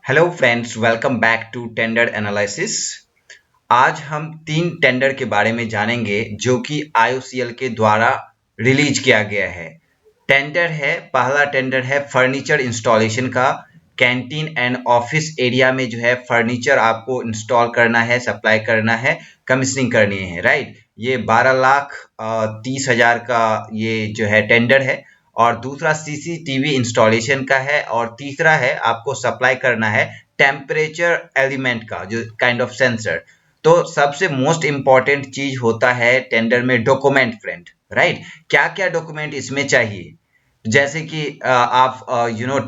Hello friends, welcome back to tender analysis. आज हम 3 tender के बारे में जानेंगे जो कि आईओसीएल के द्वारा रिलीज किया गया है। पहला टेंडर है फर्नीचर इंस्टॉलेशन का। कैंटीन एंड ऑफिस एरिया में जो है फर्नीचर आपको इंस्टॉल करना है, सप्लाई करना है, कमीशनिंग करनी है, राइट। ये 12,30,000 का ये जो है टेंडर है। और दूसरा सीसीटीवी इंस्टॉलेशन का है और तीसरा है आपको सप्लाई करना है टेम्परेचर एलिमेंट का, जो काइंड ऑफ सेंसर। तो सबसे मोस्ट इंपॉर्टेंट चीज होता है टेंडर में डॉक्यूमेंट, फ्रेंड, राइट। क्या क्या डॉक्यूमेंट इसमें चाहिए? जैसे कि आप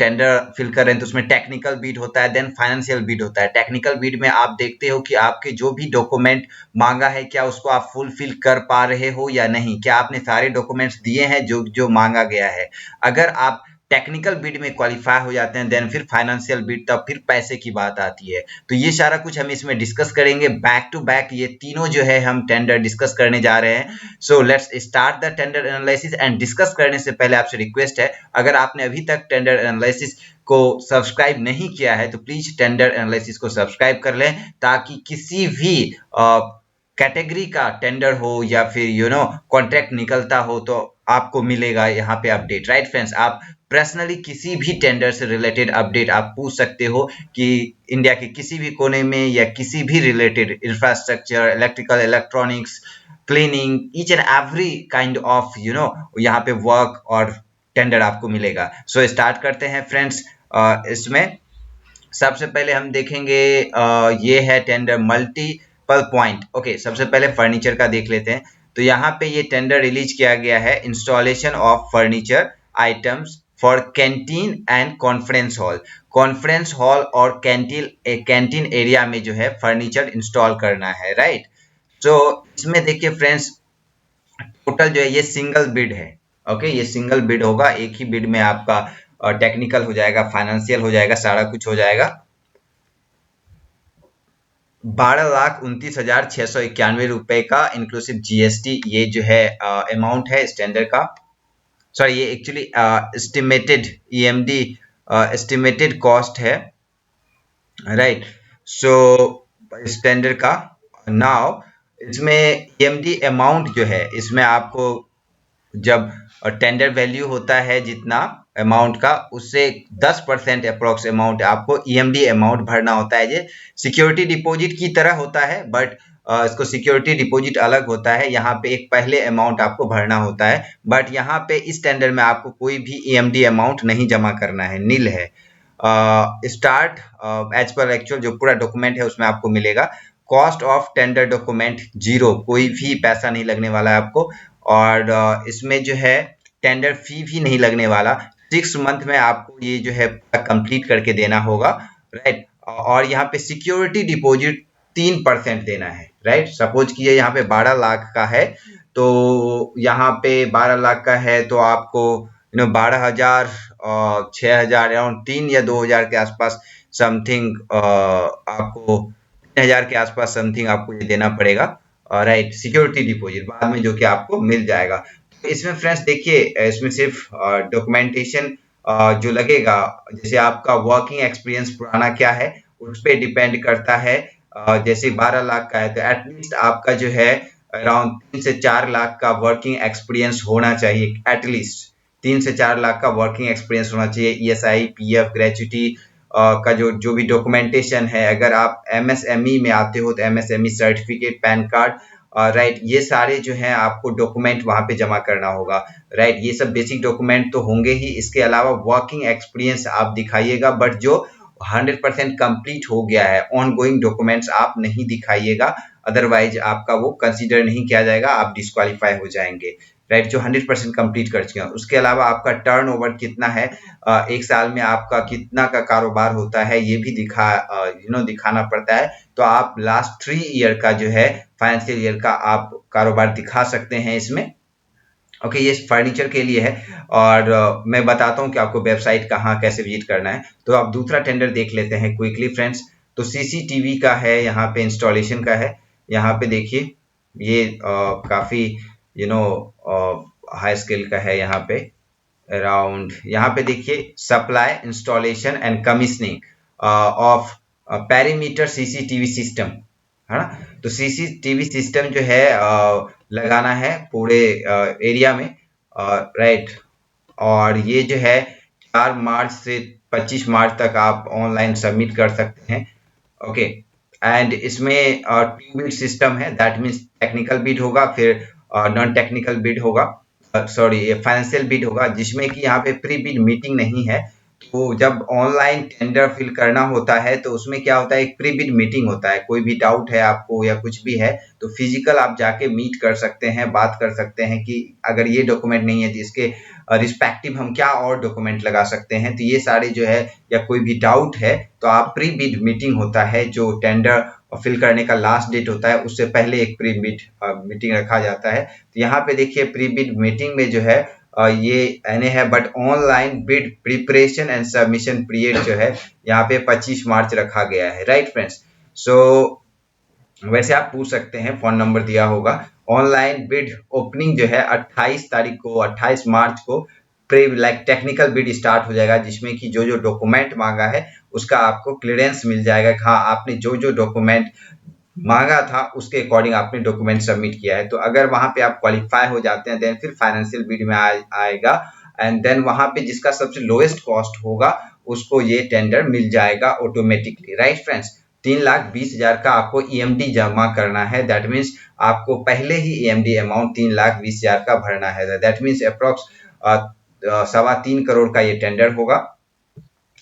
टेंडर फिल कर रहे हैं तो उसमें टेक्निकल बिड होता है, देन फाइनेंशियल बिड होता है। टेक्निकल बिड में आप देखते हो कि आपके जो भी डॉक्यूमेंट मांगा है क्या उसको आप फुलफिल कर पा रहे हो या नहीं, क्या आपने सारे डॉक्यूमेंट्स दिए हैं जो जो मांगा गया है। अगर आप टेक्निकल बिड में क्वालिफाई हो जाते हैं देन फिर फाइनेंशियल बिड, तब फिर पैसे की बात आती है। तो ये सारा कुछ हम इसमें डिस्कस करेंगे बैक टू बैक। ये तीनों जो है हम टेंडर डिस्कस करने जा रहे हैं। So let's start the tender analysis. And discuss करने से पहले आपसे रिक्वेस्ट है, अगर आपने अभी तक टेंडर एनालिसिस को सब्सक्राइब नहीं किया है तो प्लीज टेंडर एनालिसिस को सब्सक्राइब कर लें, ताकि किसी भी कैटेगरी का टेंडर हो या फिर कॉन्ट्रैक्ट निकलता हो तो आपको मिलेगा यहाँ पे अपडेट, राइट फ्रेंड्स। आप पर्सनली किसी भी टेंडर से रिलेटेड अपडेट आप पूछ सकते हो कि इंडिया के किसी भी कोने में या किसी भी related infrastructure, electrical, electronics, cleaning, each and every kind of यहाँ पे वर्क और टेंडर आपको मिलेगा। सो स्टार्ट करते हैं फ्रेंड्स। इसमें सबसे पहले हम देखेंगे ये है टेंडर मल्टीपल पॉइंट। ओके, सबसे पहले फर्नीचर का देख लेते हैं। तो यहाँ पे ये टेंडर रिलीज किया गया है, installation of furniture items for canteen and conference hall और कैंटीन एरिया में जो है फर्नीचर इंस्टॉल करना है, राइट। तो इसमें देखिए फ्रेंड्स, टोटल जो है ये सिंगल बिड है। ओके, ये सिंगल बिड होगा, एक ही बिड में आपका टेक्निकल हो जाएगा, फाइनेंशियल हो जाएगा, सारा कुछ हो जाएगा। 12,29,691 रुपए का इंक्लूसिव जीएसटी ये जो है अमाउंट है स्टैंडर्ड का। सॉरी, ये actually estimated EMD estimated cost है, राइट। सो स्टैंडर्ड का नाउ इसमें ईएमडी अमाउंट जो है, इसमें आपको जब टेंडर वैल्यू होता है जितना अमाउंट का, उससे 10% अप्रोक्स अमाउंट आपको ईएमडी अमाउंट भरना होता है। ये सिक्योरिटी डिपॉजिट की तरह होता है, बट इसको सिक्योरिटी डिपॉजिट अलग होता है। यहाँ पे एक पहले अमाउंट आपको भरना होता है, बट यहाँ पे इस टेंडर में आपको कोई भी ईएमडी अमाउंट नहीं जमा करना है, नील है। स्टार्ट एज पर एक्चुअल जो पूरा डॉक्यूमेंट है उसमें आपको मिलेगा। कॉस्ट ऑफ टेंडर डॉक्यूमेंट 0, कोई भी पैसा नहीं लगने वाला है आपको। और इसमें जो है टेंडर फी भी नहीं लगने वाला। 6 मंथ में आपको ये जो है कंप्लीट करके देना होगा, राइट। और यहाँ पे सिक्योरिटी डिपॉजिट 3% देना है, राइट। सपोज कीजिए यहाँ पे 12 लाख का है, तो यहाँ पे 12 लाख का है तो आपको 12,000 और 6,000 अराउंड 3 या 2,000 के आसपास समथिंग आपको 3,000 के आसपास समथिंग आपको ये देना पड़ेगा, राइट, सिक्योरिटी डिपॉजिट बाद में जो कि आपको मिल जाएगा। तो इसमें फ्रेंड्स देखिए, इसमें सिर्फ डॉक्यूमेंटेशन जो लगेगा, जैसे आपका वर्किंग एक्सपीरियंस पुराना क्या है उस पर डिपेंड करता है। जैसे 12 लाख का है तो एटलीस्ट आपका जो है अराउंड 3 से 4 लाख का वर्किंग एक्सपीरियंस होना चाहिए। एटलीस्ट 3 से 4 लाख का वर्किंग एक्सपीरियंस होना चाहिए। ईएसआई, पीएफ, ग्रेच्युटी का जो जो भी डॉक्यूमेंटेशन है, अगर आप एमएसएमई में आते हो तो MSME certificate, pan card, right, ये सारे जो हैं आपको डॉक्यूमेंट वहां पे जमा करना होगा, राइट। ये सब बेसिक डॉक्यूमेंट तो होंगे ही, इसके अलावा वर्किंग एक्सपीरियंस आप दिखाइएगा, बट जो 100% कंप्लीट हो गया है, ऑन गोइंग डॉक्यूमेंट्स आप नहीं दिखाइएगा, अदरवाइज आपका वो कंसीडर नहीं किया जाएगा, आप डिस्क्वालीफाई हो जाएंगे, राइट। जो 100% कंप्लीट कर चुके हैं। उसके अलावा आपका टर्नओवर कितना है, एक साल में आपका कितना का कारोबार होता है, ये भी दिखाना पड़ता है। तो आप लास्ट 3 ईयर का जो है फाइनेंशियल ईयर का आप कारोबार दिखा सकते हैं इसमें। ओके, ये फर्नीचर के लिए है। और मैं बताता हूँ कि आपको वेबसाइट कहाँ कैसे विजिट करना है। तो आप दूसरा टेंडर देख लेते हैं क्विकली फ्रेंड्स। तो सीसीटीवी का है, यहाँ पे इंस्टॉलेशन का है। यहाँ पे देखिए ये काफी हाई स्केल का है। यहाँ पे अराउंड, यहाँ पे देखिए supply, installation and commissioning of perimeter CCTV system, है ना। तो सीसीटीवी सिस्टम जो है लगाना है पूरे एरिया में, राइट। और ये जो है 4 मार्च से 25 मार्च तक आप ऑनलाइन सबमिट कर सकते हैं। ओके, एंड इसमें 2 बिड सिस्टम है, दैट मीन्स टेक्निकल बिड होगा, फिर नॉन टेक्निकल बिड होगा, सॉरी ये फाइनेंशियल बिड होगा, जिसमें कि यहाँ पे प्री बिड मीटिंग नहीं है। तो जब ऑनलाइन टेंडर फिल करना होता है तो उसमें क्या होता है, एक प्री बिड मीटिंग होता है। कोई भी डाउट है आपको या कुछ भी है तो फिजिकल आप जाके मीट कर सकते हैं, बात कर सकते हैं कि अगर ये डॉक्यूमेंट नहीं है तो इसके रिस्पेक्टिव हम क्या और डॉक्यूमेंट लगा सकते हैं। तो ये सारे जो है, या कोई भी डाउट है तो आप प्री बिड मीटिंग होता है, जो टेंडर फिल करने का लास्ट डेट होता है उससे पहले एक प्री बिड मीटिंग रखा जाता है। तो यहाँ पे देखिए प्री बिड मीटिंग में जो है ये एनए है, but online bid preparation and submission period जो है यहाँ पे 25 मार्च रखा गया है, राइट फ्रेंड्स। सो वैसे आप पूछ सकते हैं, फोन नंबर दिया होगा। ऑनलाइन बिड ओपनिंग जो है 28 तारीख को, 28 मार्च को लाइक टेक्निकल बिड स्टार्ट हो जाएगा, जिसमें कि जो जो डॉक्यूमेंट मांगा है उसका आपको क्लियरेंस मिल जाएगा कि हाँ आपने जो जो डॉक्यूमेंट मांगा था उसके अकॉर्डिंग आपने डॉक्यूमेंट सबमिट किया है। तो अगर वहां पे आप क्वालिफाई हो जाते हैं देन फिर फाइनेंशियल बिड में आएगा, एंड देन वहां पे जिसका सबसे लोएस्ट कॉस्ट होगा उसको ये टेंडर मिल जाएगा ऑटोमेटिकली, राइट फ्रेंड्स। 3,20,000 का आपको ईएमडी जमा करना है, दैट मीन्स आपको पहले ही ईएमडी अमाउंट 3,20,000 का भरना है, दैट मीन्स अप्रोक्स 3.25 करोड़ का ये टेंडर होगा,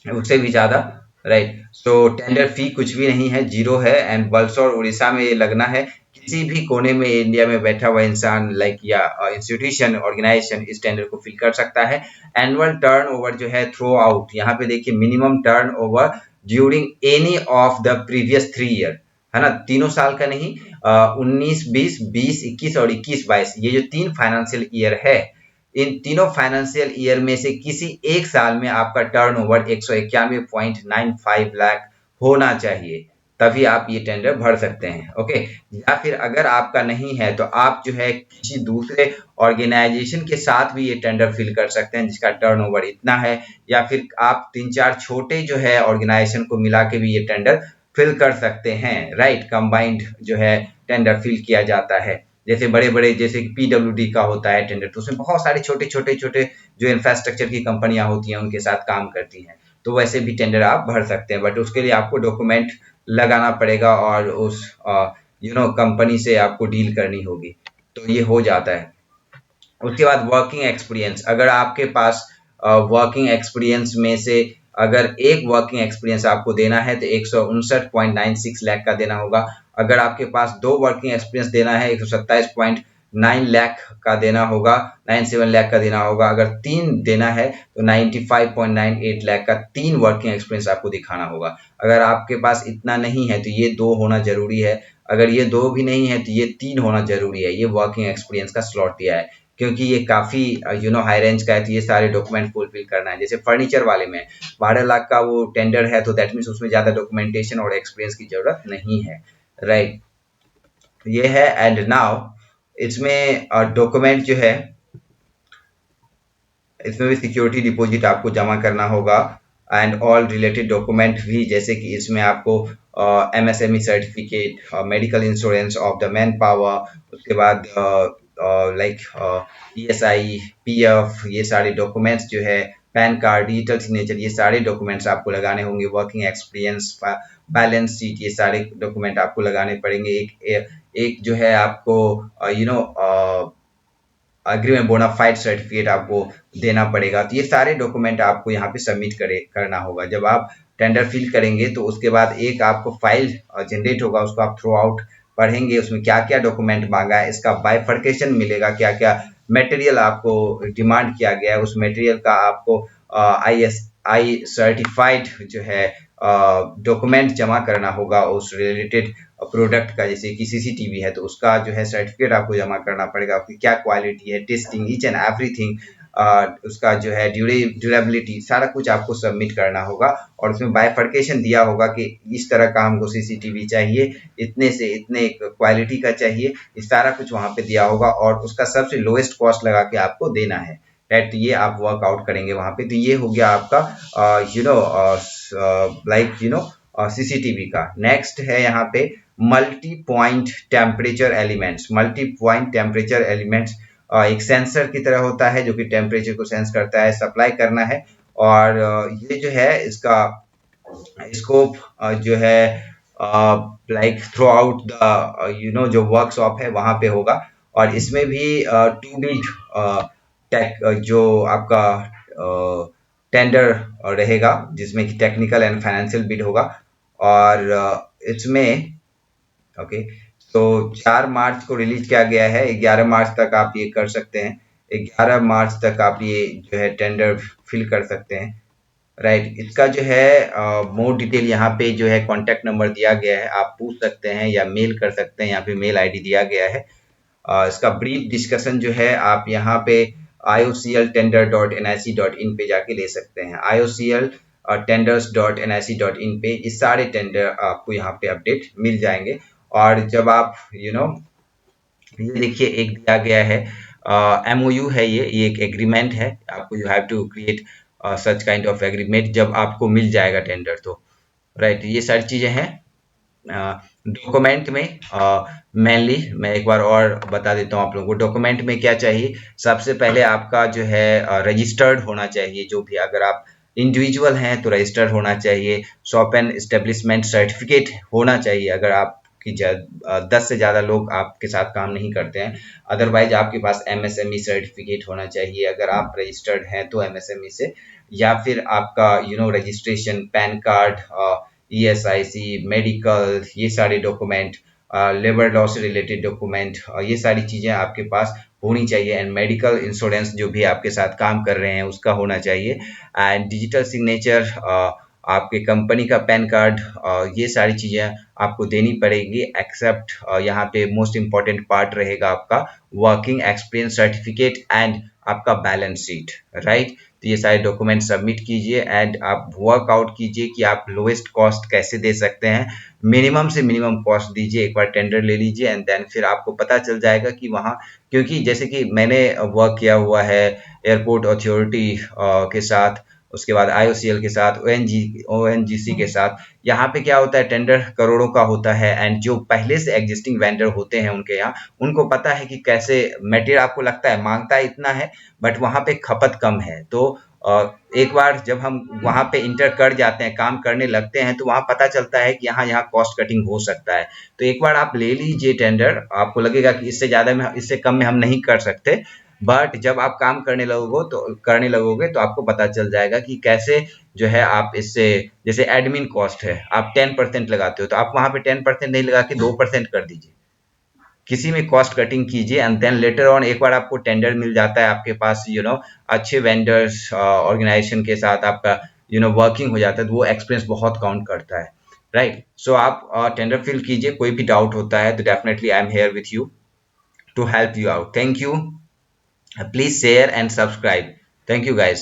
उससे भी ज्यादा, राइट। सो टेंडर फी कुछ भी नहीं है, जीरो है, एंड बलसौर उड़ीसा में ये लगना है। किसी भी कोने में इंडिया में बैठा हुआ इंसान लाइक या इंस्टीट्यूशन ऑर्गेनाइजेशन इस टेंडर को फिल कर सकता है। एनुअल टर्न ओवर जो है थ्रू आउट, यहाँ पे देखिए minimum turn over during any of the previous 3 year, है ना, तीनों साल का नहीं, 19, 20, 20, 21 और 21, 22, ये जो 3 फाइनेंशियल ईयर है, इन तीनों फाइनेंशियल ईयर में से किसी एक साल में आपका टर्नओवर 191.95 लाख होना चाहिए, तभी आप ये टेंडर भर सकते हैं। ओके, या फिर अगर आपका नहीं है तो आप जो है किसी दूसरे ऑर्गेनाइजेशन के साथ भी ये टेंडर फिल कर सकते हैं जिसका टर्नओवर इतना है, या फिर आप 3-4 छोटे जो है ऑर्गेनाइजेशन को मिला के भी ये टेंडर फिल कर सकते हैं, राइट। कंबाइंड जो है टेंडर फिल किया जाता है, जैसे बड़े बड़े जैसे कि पीडब्ल्यूडी का होता है टेंडर, तो उसमें बहुत सारे छोटे छोटे छोटे जो इंफ्रास्ट्रक्चर की कंपनियां होती हैं उनके साथ काम करती हैं, तो वैसे भी टेंडर आप भर सकते हैं, बट उसके लिए आपको डॉक्यूमेंट लगाना पड़ेगा और उस कंपनी से आपको डील करनी होगी, तो ये हो जाता है। उसके बाद वर्किंग एक्सपीरियंस, अगर आपके पास वर्किंग एक्सपीरियंस में से अगर एक वर्किंग एक्सपीरियंस आपको देना है तो 159.96 लाख का देना होगा। अगर आपके पास 2 वर्किंग एक्सपीरियंस देना है 127.9 लाख का देना होगा, 97 लाख का देना होगा। अगर 3 देना है तो 95.98 लाख का 3 वर्किंग एक्सपीरियंस आपको दिखाना होगा। अगर आपके पास इतना नहीं है तो ये 2 होना जरूरी है, अगर ये 2 भी नहीं है तो ये 3 होना जरूरी है। ये वर्किंग एक्सपीरियंस का स्लॉट दिया है क्योंकि ये काफी हाई रेंज का है, तो ये सारे डॉक्यूमेंट फुलफिल करना है। जैसे फर्नीचर वाले में 12 लाख का वो टेंडर है, तो दैट मीन्स उसमें ज्यादा डॉक्यूमेंटेशन और एक्सपीरियंस की जरूरत नहीं है, राइट। ये है, एंड नाउ इसमें डॉक्यूमेंट जो है इसमें भी सिक्योरिटी डिपॉजिट आपको जमा करना होगा, एंड ऑल रिलेटेड डॉक्यूमेंट भी, जैसे कि इसमें आपको MSME certificate, medical insurance of the man power, उसके बाद लाइक ईएसआई, पीएफ, ये सारे डॉक्यूमेंट्स जो है, पैन कार्ड, डिजिटल सिग्नेचर, ये सारे डॉक्यूमेंट्स आपको लगाने होंगे। वर्किंग एक्सपीरियंस, बैलेंस शीट, ये सारे डॉक्यूमेंट आपको लगाने पड़ेंगे। एक जो है आपको एग्रीमेंट बोनाफाइड सर्टिफिकेट आपको देना पड़ेगा। तो ये सारे डॉक्यूमेंट आपको यहाँ पे सबमिट करना होगा। जब आप टेंडर फिल करेंगे तो उसके बाद एक आपको फाइल जनरेट होगा, उसको आप थ्रू आउट पढ़ेंगे, उसमें क्या क्या डॉक्यूमेंट मांगा है, इसका बाइफर्केशन मिलेगा, क्या क्या मटेरियल आपको डिमांड किया गया है, उस मटेरियल का आपको ISI सर्टिफाइड जो है डॉक्यूमेंट जमा करना होगा उस रिलेटेड प्रोडक्ट का। जैसे कि सीसीटीवी है तो उसका जो है सर्टिफिकेट आपको जमा करना पड़ेगा, उसकी क्या क्वालिटी है, टेस्टिंग, ईच एंड एवरीथिंग, उसका जो है ड्यूरेबिलिटी, सारा कुछ आपको सबमिट करना होगा। और उसमें बाइफर्केशन दिया होगा कि इस तरह का हमको सीसीटीवी चाहिए, इतने से इतने क्वालिटी का चाहिए, इस सारा कुछ वहां पे दिया होगा और उसका सबसे लोएस्ट कॉस्ट लगा के आपको देना है। राइट। ये आप वर्कआउट करेंगे वहां पे। तो ये हो गया आपका लाइक सीसीटीवी का। नेक्स्ट है यहाँ पे multi point temperature elements. Multi point temperature elements एक सेंसर की तरह होता है जो कि टेम्परेचर को सेंस करता है, सप्लाई करना है। और ये जो है इसका स्कोप जो है लाइक थ्रू आउट द जो वर्कशॉप है वहां पे होगा। और इसमें भी टू बिड टेक जो आपका टेंडर रहेगा जिसमें कि टेक्निकल एंड फाइनेंशियल बिड होगा। और इसमें ओके, तो 4 मार्च को रिलीज किया गया है। 11 मार्च तक आप ये कर सकते हैं। 11 मार्च तक आप ये जो है टेंडर फिल कर सकते हैं। राइट। इसका जो है मोर डिटेल यहाँ पे जो है कॉन्टैक्ट नंबर दिया गया है, आप पूछ सकते हैं या मेल कर सकते हैं। यहाँ पे मेल आईडी दिया गया है। इसका ब्रीफ डिस्कशन जो है आप यहाँ पे iocltender.nic.in पे जाके ले सकते हैं। iocl tenders.nic.in पे इस सारे टेंडर आपको यहाँ पे अपडेट मिल जाएंगे। और जब आप ये देखिए एक दिया गया है MOU है, ये एक एग्रीमेंट है। आपको you have to create such kind of agreement जब आपको मिल जाएगा टेंडर तो। राइट। ये सारी चीजें हैं डॉक्यूमेंट में। मेनली मैं एक बार और बता देता हूँ आप लोगों को डॉक्यूमेंट में क्या चाहिए। सबसे पहले आपका जो है रजिस्टर्ड होना चाहिए। जो भी अगर आप इंडिविजुअल हैं तो रजिस्टर्ड होना चाहिए। शॉप एंड एस्टेब्लिशमेंट सर्टिफिकेट होना चाहिए अगर आप कि 10 से ज़्यादा लोग आपके साथ काम नहीं करते हैं। अदरवाइज आपके पास MSME सर्टिफिकेट होना चाहिए अगर आप रजिस्टर्ड हैं तो MSME से। या फिर आपका registration, pan card, ESIC, medical, ये सारे डॉक्यूमेंट, लेबर लॉ से रिलेटेड डॉक्यूमेंट, ये सारी चीज़ें आपके पास होनी चाहिए। एंड मेडिकल इंश्योरेंस जो भी आपके साथ काम कर रहे हैं उसका होना चाहिए। एंड डिजिटल सिग्नेचर, आपके कंपनी का पैन कार्ड, ये सारी चीज़ें आपको देनी पड़ेगी। एक्सेप्ट यहाँ पे मोस्ट इम्पॉर्टेंट पार्ट रहेगा आपका वर्किंग एक्सपीरियंस सर्टिफिकेट एंड आपका बैलेंस शीट। राइट। तो ये सारे डॉक्यूमेंट सबमिट कीजिए एंड आप वर्कआउट कीजिए कि आप लोएस्ट कॉस्ट कैसे दे सकते हैं। मिनिमम से मिनिमम कॉस्ट दीजिए, एक बार टेंडर ले लीजिए एंड देन फिर आपको पता चल जाएगा कि वहाँ, क्योंकि जैसे कि मैंने वर्क किया हुआ है एयरपोर्ट अथॉरिटी के साथ, उसके बाद IOCL के साथ, ONGC के साथ। यहाँ पे क्या होता है टेंडर करोड़ों का होता है एंड जो पहले से एग्जिस्टिंग वेंडर होते हैं उनके यहाँ, उनको पता है कि कैसे मटेरियल आपको लगता है मांगता है इतना है बट वहाँ पे खपत कम है। तो एक बार जब हम वहाँ पे इंटर कर जाते हैं, काम करने लगते हैं, तो वहाँ पता चलता है कि यहाँ यहाँ कॉस्ट कटिंग हो सकता है। तो एक बार आप ले लीजिए टेंडर, आपको लगेगा कि इससे ज़्यादा में, इससे कम में हम नहीं कर सकते। बट जब आप काम करने लगोगे तो आपको पता चल जाएगा कि कैसे जो है आप इससे, जैसे एडमिन कॉस्ट है आप 10% लगाते हो तो आप वहाँ पे 10% नहीं लगा के 2% कर दीजिए। किसी में कॉस्ट कटिंग कीजिए एंड देन लेटर ऑन एक बार आपको टेंडर मिल जाता है, आपके पास अच्छे वेंडर्स ऑर्गेनाइजेशन के साथ आपका वर्किंग हो जाता है, तो वो एक्सपीरियंस बहुत काउंट करता है। राइट। सो आप टेंडर फिल कीजिए। कोई भी डाउट होता है तो definitely I am here with you to help you out. Thank you. Please share and subscribe. Thank you guys.